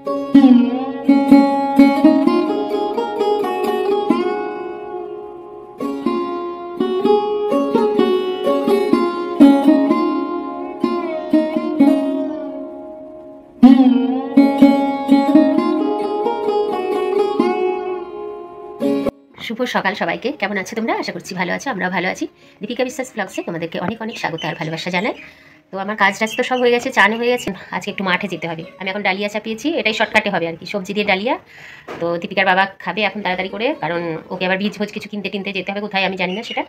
শুভ সকাল সবাইকে। কেমন আছো তোমরা? আশা করছি ভালো আছো, আমরাও ভালো আছি। দীপিকা বিশ্বাস ব্লগসে তোমাদেরকে অনেক অনেক স্বাগত আর ভালোবাসা জানাই। তো আমার কাজ টাজ তো সব হয়ে গেছে, চানও হয়ে গেছে। আজকে একটু মাঠে যেতে হবে। আমি এখন ডালিয়া চাপিয়েছি, এটাই শর্টকাটে হবে আর কি, সবজি দিয়ে ডালিয়া। তো দীপিকার বাবা খাবে এখন তাড়াতাড়ি করে, কারণ ওকে আবার বীজ ভোজ কিছু কিনতে যেতে হবে, কোথায় আমি জানি না সেটা।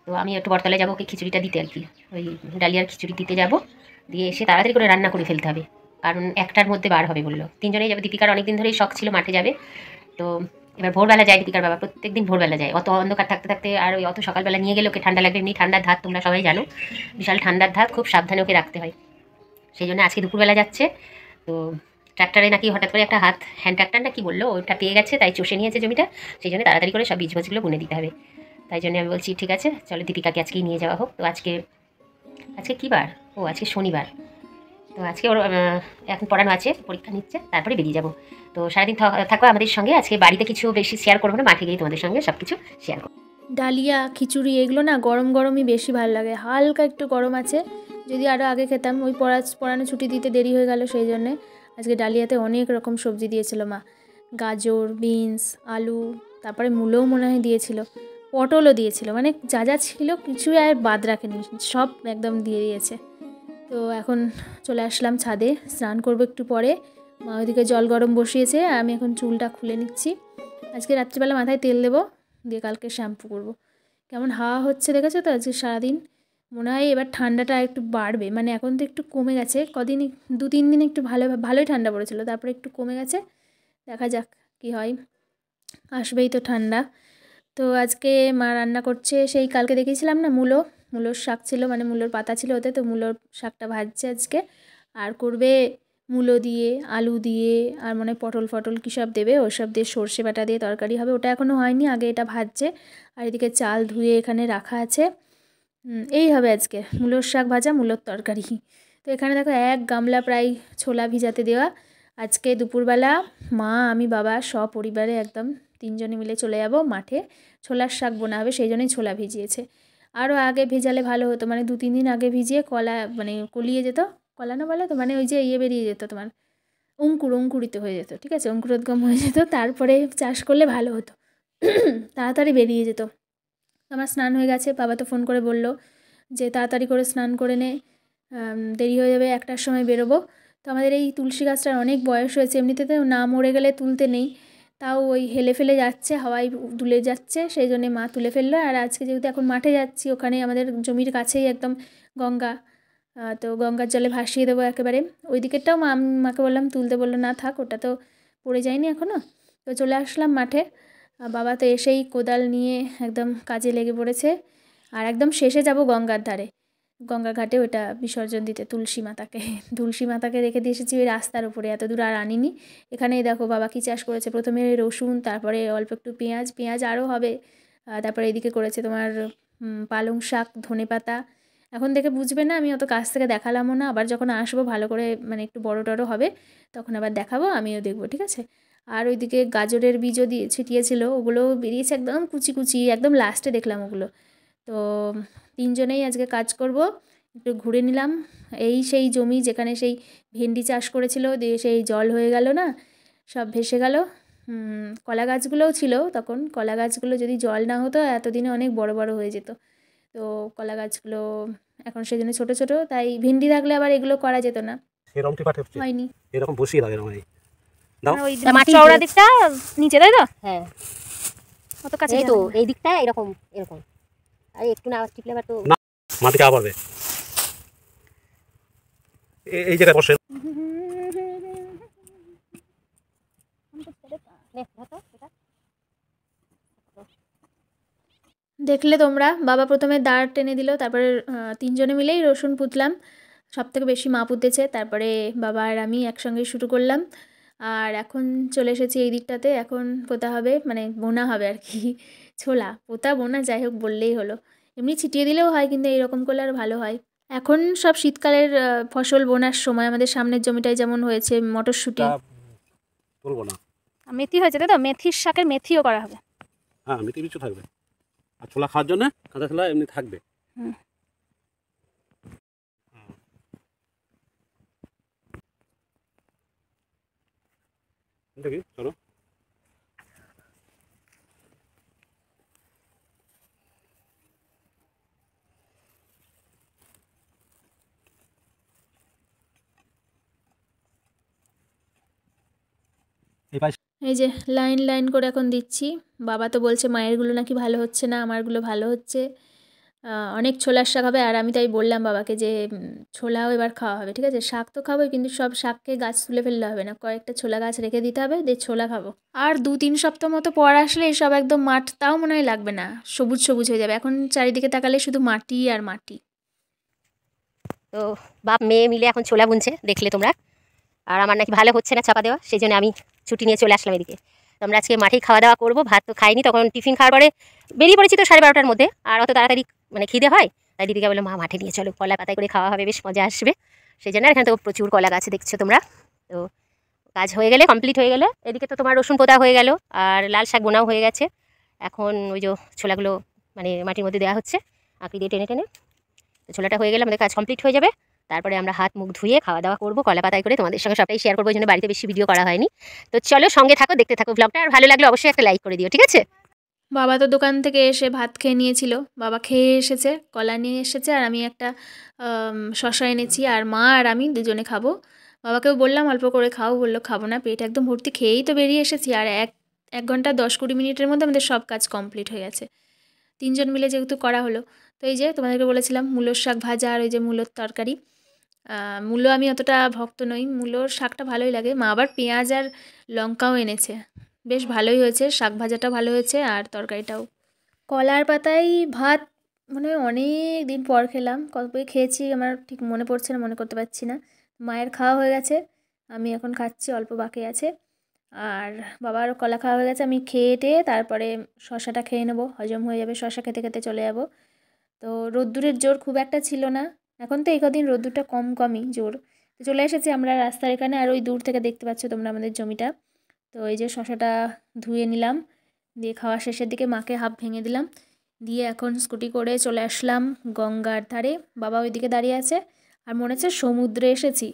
তো আমি একটু বটতলায় যাবো ওকে খিচুড়িটা দিতে আর কি, ওই ডালিয়ার খিচুড়ি দিতে যাব, দিয়ে এসে তাড়াতাড়ি করে রান্না করে ফেলতে হবে, কারণ একটার মধ্যে বার হবে বললো। তিনজনেই যাবে। দীপিকার অনেকদিন ধরেই শখ ছিল মাঠে যাবে। তো এবার ভোরবেলা যায় দীপিকার বাবা, প্রত্যেকদিন ভোরবেলা যায়। অত অন্ধকার থাকতে থাকতে আর ওই অত সকালবেলা নিয়ে গেলে ওকে ঠান্ডা লাগবে। এমনি ঠান্ডার ধাত তোমরা সবাই জানো, বিশাল ঠান্ডার ধাত, খুব সাবধানে ওকে রাখতে হয়। সেই জন্য আজকে দুপুরবেলা যাচ্ছে। তো ট্র্যাক্টরে নাকি হঠাৎ করে একটা হ্যান্ড ট্র্যাক্টর না কি বললো, ওইটা পেয়ে গেছে, তাই চষে নিয়েছে জমিটা। সেই জন্য তাড়াতাড়ি করে সব বীজ ভোজগুলো বুনে দিতে হবে। তাই জন্য আমি বলছি ঠিক আছে চলো দীপিকাকে আজকেই নিয়ে যাওয়া হোক। তো আজকে কী বার? ও আজকে শনিবার। তো আজকে ওর এখন পড়ানো আছে, পরীক্ষা নিচ্ছে, তারপরে বেরিয়ে যাবো। তো সারাদিন থাকো আমাদের সঙ্গে। আজকে বাড়িতে কিছু বেশি শেয়ার করবো না, মাঠে গিয়ে তোমাদের সঙ্গে সব কিছু শেয়ার করবো। ডালিয়া খিচুড়ি এগুলো না গরম গরমই বেশি ভালো লাগে। হালকা একটু গরম আছে, যদি আরও আগে খেতাম। ওই পড়ানো ছুটি দিতে দেরি হয়ে গেল, সেই জন্যে আজকে ডালিয়াতে অনেক রকম সবজি দিয়েছিল মা। গাজর, বিনস, আলু, তারপরে মূলোও মনে হয় দিয়েছিল, পটলও দিয়েছিল, মানে যা যা ছিল কিছুই আর বাদ রাখেনি, সব একদম দিয়ে দিয়েছে। তো এখন চলে আসলাম ছাদে, স্নান করবো একটু পরে। মা ওইদিকে জল গরম বসিয়েছে, আমি এখন চুলটা খুলে নিচ্ছি। আজকে রাত্রিবেলা মাথায় তেল দেবো, দিয়ে কালকে শ্যাম্পু করব। কেমন হাওয়া হচ্ছে দেখেছো তো আজকে সারাদিন। মনে হয় এবার ঠান্ডাটা একটু বাড়বে, মানে এখন তো একটু কমে গেছে, কদিন 2-3 দিন একটু ভালোই ঠান্ডা পড়েছিল, তারপরে একটু কমে গেছে। দেখা যাক কি হয়, আসবেই তো ঠান্ডা। তো আজকে মা রান্না করছে, সেই কালকে দেখিয়েছিলাম না মূলোর শাক ছিল, মানে মূলোর পাতা ছিল ওতে, তো মূলোর শাকটা ভাজছে আজকে। আর করবে মূলো দিয়ে, আলু দিয়ে, আর মনে হয় পটল কী সব দেবে, ওসব দিয়ে সর্ষে বাটা দিয়ে তরকারি হবে। ওটা এখনও হয়নি, আগে এটা ভাজছে। আর এদিকে চাল ধুয়ে এখানে রাখা আছে। এই হবে আজকে মূলোর শাক ভাজা, মূলোর তরকারি। তো এখানে দেখো 1 গামলা প্রায় ছোলা ভিজাতে দেওয়া। আজকে দুপুরবেলা মা, আমি, বাবা সপরিবারে একদম 3 জনে মিলে চলে যাব মাঠে। ছোলার শাক বোনা হবে, সেই জন্যই ছোলা ভিজিয়েছে। আরও আগে ভেজালে ভালো হতো, মানে 2-3 দিন আগে ভিজিয়ে মানে কলিয়ে যেত, কলানো বলে তো, মানে ওই যে বেরিয়ে যেত তোমার, অঙ্কুরিত হয়ে যেত, ঠিক আছে, অঙ্কুরোদ্গম হয়ে যেত, তারপরে চাষ করলে ভালো হতো, তাড়াতাড়ি বেরিয়ে যেত। আমার স্নান হয়ে গেছে, বাবা তো ফোন করে বলল যে তাড়াতাড়ি করে স্নান করে নে, দেরি হয়ে যাবে, 1টার সময় বেরোবো। তো আমাদের এই তুলসী গাছটার অনেক বয়স হয়েছে, এমনিতে তো না মরে গেলে তুলতে নেই, তাও ওই হেলে ফেলে যাচ্ছে, হাওয়ায় দুলে যাচ্ছে, সেই জন্যে মা তুলে ফেললো। আর আজকে যেহেতু এখন মাঠে যাচ্ছি, ওখানে আমাদের জমির কাছেই একদম গঙ্গা, তো গঙ্গার জলে ভাসিয়ে দেবো একেবারে। ওই দিকেরটাও মাকে বললাম তুলতে, বললো না থাক, ওটা তো পড়ে যায়নি এখনও। তো চলে আসলাম মাঠে। বাবা তো এসেই কোদাল নিয়ে একদম কাজে লেগে পড়েছে। আর একদম শেষে যাব গঙ্গার ধারে, গঙ্গা ঘাটে ওটা বিসর্জন দিতে তুলসী মাতাকে রেখে দিয়ে এসেছি ওই রাস্তার উপরে, এত দূর আর আনিনি। এখানেই দেখো বাবা কী চাষ করেছে, প্রথমে রসুন, তারপরে অল্প একটু পেঁয়াজ আরও হবে, তারপরে এদিকে করেছে তোমার পালং শাক, ধনেপাতা। এখন দেখে বুঝবে না, আমি অত কাছ থেকে দেখালামও না, আবার যখন আসবো ভালো করে, মানে একটু বড় টড়ো হবে, তখন আবার দেখাবো, আমিও দেখবো, ঠিক আছে। আর ওইদিকে গাজরের বীজও ছিটিয়েছিল, ওগুলো বেরিয়েছে একদম কুচি কুচি, একদম লাস্টে দেখলাম ওগুলো। তো 3 জনেই আজকে কাজ করব। একটু ঘুরে নিলাম, এই সেই জমি যেখানে সেই ভেন্ডি চাষ করেছিল, দিয়ে সেই জল হয়ে গেল না, সব ভেসে গেল। কলা গাছগুলোও ছিল তখন, কলা গাছগুলো যদি জল না হতো এতদিনে অনেক বড় বড় হয়ে যেত। তো কলা গাছগুলো এখন সেজন্য ছোট ছোট, তাই ভেন্ডি থাকলে আবার এগুলো করা যেত না, হয়নি। এরকম বসিয়ে লাগে না, দাও ওই চওড়া দিকটা নিচে, তাই তো? হ্যাঁ, কত কাছে এই তো এই দিকটা এরকম এরকম, আর একটু না টিপলে আবার তো না মাটিতে আবার এই জায়গায় বসে। দেখলে তোমরা, বাবা প্রথমে দাঁড় টেনে দিল, তারপরে 3 জনে মিলেই রসুন পুঁতলাম, সবথেকে বেশি মা পুঁতেছে, তারপরে বাবা আর আমি একসঙ্গে শুরু করলাম। আর এখন চলে এসেছি এই দিকটাতে, এখন পোতা হবে, মানে বোনা হবে আর কি, ছোলা পোতা বোনা যাই হোক বললেই হলো। এমনি ছিটিয়ে দিলেও হয়, কিন্তু এইরকম করলে আর ভালো হয়। এখন সব শীতকালের ফসল বোনার সময়, আমাদের সামনের জমিটায় যেমন হয়েছে মটরশুঁটি, করবো না। মেথি হয়েছে তাই তো, মেথির শাকের মেথিও করা হবে। হ্যাঁ, মেথি বিচু থাকবে, আর ছোলা খাওয়ার জন্য কাঁচা ছোলা এমনি থাকবে। দেখি চলো। এই যে লাইন লাইন করে এখন দিচ্ছি। বাবা তো বলছে মায়েরগুলো নাকি ভালো হচ্ছে না, আমারগুলো ভালো হচ্ছে। অনেক ছোলার শাক হবে, আর আমি তাই বললাম বাবাকে যে ছোলাও এবার খাওয়া হবে, ঠিক আছে? শাক তো খাবোই, কিন্তু সব শাককে গাছ তুলে ফেললে হবে না, কয়েকটা ছোলা গাছ রেখে দিতে হবে, দিয়ে ছোলা খাবো। আর 2-3 সপ্তাহ মতো পর আসলে এসব একদম মাঠ, তাও মনে হয় লাগবে না, সবুজ সবুজ হয়ে যাবে। এখন চারিদিকে তাকালে শুধু মাটি আর মাটি। তো বাপ মেয়ে মিলে এখন ছোলা বুনছে, দেখলে তোমরা। আর আমার নাকি ভালো হচ্ছে না চাপা দেওয়া, সেই জন্য আমি ছুটি নিয়ে চলে আসলাম এদিকে। তো আমরা আজকে মাঠেই খাওয়া দাওয়া করবো। ভাত তো খাইনি, তখন টিফিন খাওয়ার পরে বেরিয়ে পড়েছি তো 12:30টার মধ্যে, আর অত তাড়াতাড়ি মানে খিদে হয়। তাই দিদিকে বললো, মা মাঠে নিয়ে চলো, কলা পাতায় করে খাওয়া হবে, বেশ মজা আসবে। সেই জন্য এখানে তো প্রচুর কলা গাছ দেখছো তোমরা। তো কাজ হয়ে গেলে, কমপ্লিট হয়ে গেলে, এদিকে তো তোমার রসুন পোতা হয়ে গেল, আর লাল শাক বোনাও হয়ে গেছে। এখন ওই যে ছোলাগুলো মানে মাটির মধ্যে দেওয়া হচ্ছে আঁকড়ি দিয়ে টেনে টেনে। তো ছোলাটা হয়ে গেলে আমাদের কাজ কমপ্লিট হয়ে যাবে। তারপরে আমরা হাত মুখ ধুয়ে খাওয়া দাওয়া করবো কলা পাতায় করে, তোমাদের সঙ্গে সবটাই শেয়ার করবো, ওই জন্য বাড়িতে বেশি ভিডিও করা হয়নি। তো চলো সঙ্গে থাকো, দেখতে থাকো ব্লগটা, আর ভালো লাগলে অবশ্যই একটা লাইক করে দিও, ঠিক আছে? বাবা তো দোকান থেকে এসে ভাত খেয়ে নিয়েছিল, বাবা খেয়ে এসেছে, কলা নিয়ে এসেছে, আর আমি একটা শশা এনেছি, আর মা আর আমি দুজনে খাবো। বাবাকেও বললাম অল্প করে খাও, বললো খাবো না, পেট একদম ভর্তি, খেয়েই তো বেরিয়ে এসেছি। আর এক ঘন্টা 10-20 মিনিটের মধ্যে আমাদের সব কাজ কমপ্লিট হয়ে গেছে, 3 জন মিলে যেহেতু করা হলো। তো এই যে তোমাদেরকে বলেছিলাম মূলোর শাক ভাজা, আর ওই যে মূলোর তরকারি। মূলো আমি অতটা ভক্ত নই, মূলোর শাকটা ভালোই লাগে। মা আবার পেঁয়াজ আর লঙ্কাও এনেছে, বেশ ভালোই হয়েছে, শাক ভাজাটা ভালো হয়েছে, আর তরকারিটাও। কলার পাতায় ভাত মনে হয় অনেক দিন পর খেলাম, কবে খেয়েছি আমার ঠিক মনে পড়ছে না, মনে করতে পারছি না। মায়ের খাওয়া হয়ে গেছে, আমি এখন খাচ্ছি, অল্প বাকি আছে। আর বাবার কলা খাওয়া হয়ে গেছে, আমি খেয়ে টেয়ে তারপরে শশাটা খেয়ে নেবো, হজম হয়ে যাবে, শশা খেতে খেতে চলে যাব। তো রোদ্দুরের জোর খুব একটা ছিল না, এখন তো এই কদিন রোদ্দুরটা কমই জোর। তো চলে এসেছি আমরা রাস্তার এখানে, আর ওই দূর থেকে দেখতে পাচ্ছ তোমরা আমাদের জমিটা। তো এই যে শশাটা ধুয়ে নিলাম, দিয়ে খাওয়া শেষের দিকে মাকে হাফ ভেঙে দিলাম, দিয়ে এখন স্কুটি করে চলে আসলাম গঙ্গার ধারে। বাবা ওইদিকে দাঁড়িয়ে আছে, আর মনে হচ্ছে সমুদ্রে এসেছি,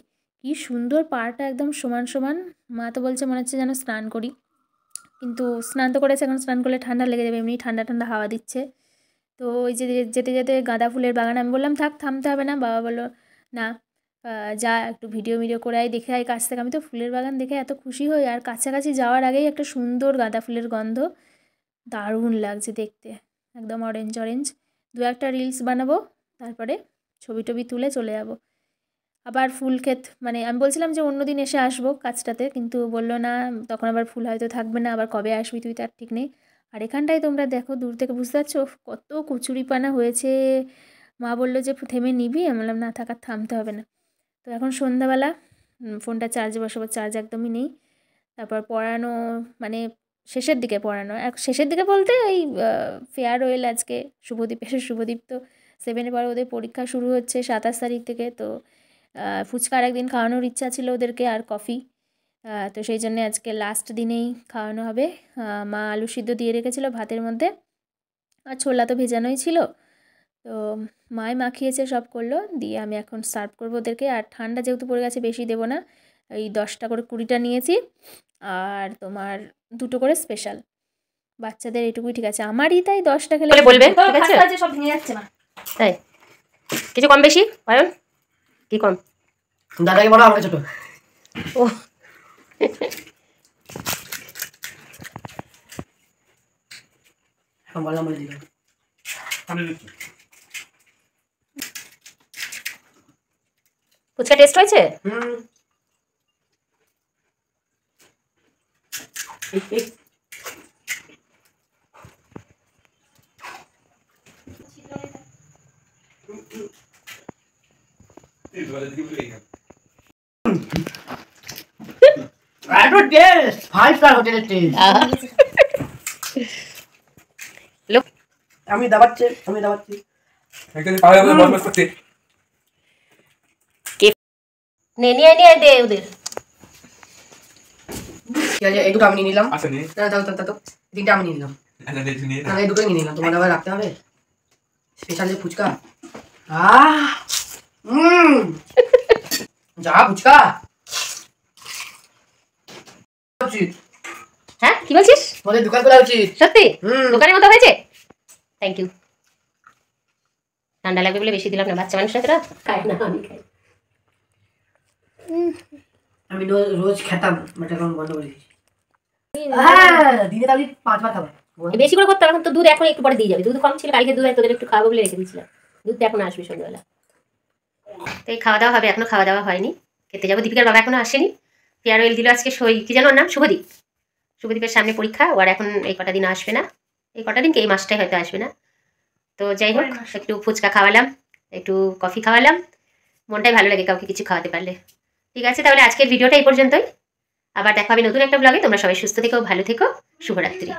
কি সুন্দর, পাড়টা একদম সমান সমান। মা তো বলছে মনে হচ্ছে যেন স্নান করি, কিন্তু স্নান তো করেছে, এখন স্নান করলে ঠান্ডা লেগে যাবে, এমনি ঠান্ডা ঠান্ডা হাওয়া দিচ্ছে। তো ওই যে যেতে যেতে গাঁদা ফুলের বাগান, আমি বললাম থাক, থামতে হবে না। বাবা বললো না, যা একটু ভিডিও করে আয়, দেখে আয় কাছ থেকে। আমি তো ফুলের বাগান দেখে এত খুশি হই, আর কাছাকাছি যাওয়ার আগেই একটা সুন্দর গাঁদা ফুলের গন্ধ, দারুণ লাগছে দেখতে, একদম অরেঞ্জ অরেঞ্জ। 2-1টা রিলস বানাবো, তারপরে ছবি টবি তুলে চলে যাব। আবার ফুল ক্ষেত, মানে আমি বলছিলাম যে অন্য দিন এসে আসবো কাজটাতে, কিন্তু বললো না, তখন আবার ফুল হয়তো থাকবে না, আবার কবে আসবি তুই তার ঠিক নেই। আর এখানটায় তোমরা দেখো, দূর থেকে বুঝতে পারছো কত কচুরিপানা হয়েছে। মা বললো যে থেমে নিবি, আমি বললাম না থাক, আর থামতে হবে না। তো এখন সন্ধ্যাবেলা, ফোনটা চার্জে বসাবো, চার্জ একদমই নেই। তারপর পড়ানো, মানে শেষের দিকে পড়ানো, শেষের দিকে বলতে ওই ফেয়ারওয়েল আজকে, শুভদীপ তো 7-এ পরে, ওদের পরীক্ষা শুরু হচ্ছে 27 তারিখ থেকে। তো ফুচকা আর একদিন খাওয়ানোর ইচ্ছা ছিল ওদেরকে, আর কফি। তো সেই জন্যে আজকে লাস্ট দিনেই খাওয়ানো হবে। মা আলু সিদ্ধ দিয়ে রেখেছিল ভাতের মধ্যে, আর ছোলা তো ভেজানোই ছিল। তো মাই মাখিয়েছে, সব করলো, দিয়ে আমি এখন সার্ভ করবো ওদেরকে। আর ঠান্ডা যেহেতু পড়ে গেছে, বেশি দেবো না, এই 10টা করে 20টা নিয়েছি, আর তোমার 2টো করে স্পেশাল। বাচ্চাদের এটুকুই ঠিক আছে, আমারই তাই 10টা খেলে বলবে, ঠিক আছে? সব ভেঙে যাচ্ছে না, তাই কিছু কম বেশি পারেন? কি কম? দাদাকে বড়, আমাকে ছোট। ও বললাম বলে দিল। ফুচকা টেস্ট হয়েছে? টেস্ট 5 স্টার হোটেলের টেস্ট। লোক আমি দাবাচ্ছি একদিন পাওয়া যাবে বদমাশ করতে। নিয়ে দে ওদের। ঠিক আছে এই দুটো আমি নিয়ে নিলাম। আচ্ছা নিয়ে তো তিনটা আমি নিয়ে নিলাম। না এই দুটোই নিয়ে নিলাম, তোমার আবার রাখতে হবে স্পেশাল যে ফুচকা। যা ফুচকা উচিত, হ্যাঁ কি বলছিস? তোমাদের দোকান খোলা উচিত। সত্যি দোকানের মতো হয়েছে? Thank you. ঠান্ডা লাগবে বলে বেশি দিলাম না, বাচ্চা মানুষ তোরা খাই না, আমি খাই। আমি রোজ খেতাম, বাট এখন বন্ধ করে দিয়েছি। হ্যাঁ দিনে তাহলে 5 বার খাবো। বেশি করে করতে, এখন তো দুধ এখন একটু পরে দিয়ে যাবে। দুধ কম ছিল কালকে, দুধ তোদের একটু খাওয়াবো বলে রেখে দিয়েছিলাম। দুধ তো এখন আসবে সন্ধ্যাবেলা। তো এই খাওয়া দাওয়া হবে, এখনো খাওয়া দাওয়া হয়নি, খেতে যাবো। দীপিকার বাবা এখনো আসেনি। ফেয়ার ওয়েল দিল আজকে, সই কি জানো ওর নাম, শুভদীপ। শুভদীপের সামনে পরীক্ষা, ওর এখন এই কটা দিন আসবে না, এই কটা দিন কি এই মাসটাই হয়তো আসবে না। তো যাই হোক, একটু ফুচকা খাওয়ালাম, একটু কফি খাওয়ালাম, মনটাই ভালো লাগে কাউকে কিছু খাওয়াতে পারলে। ঠিক আছে, তাহলে আজকের ভিডিওটা এই পর্যন্তই। আবার দেখা হবে নতুন একটা ব্লগে। তোমরা সবাই সুস্থ থেকো, ভালো থেকো, শুভরাত্রি।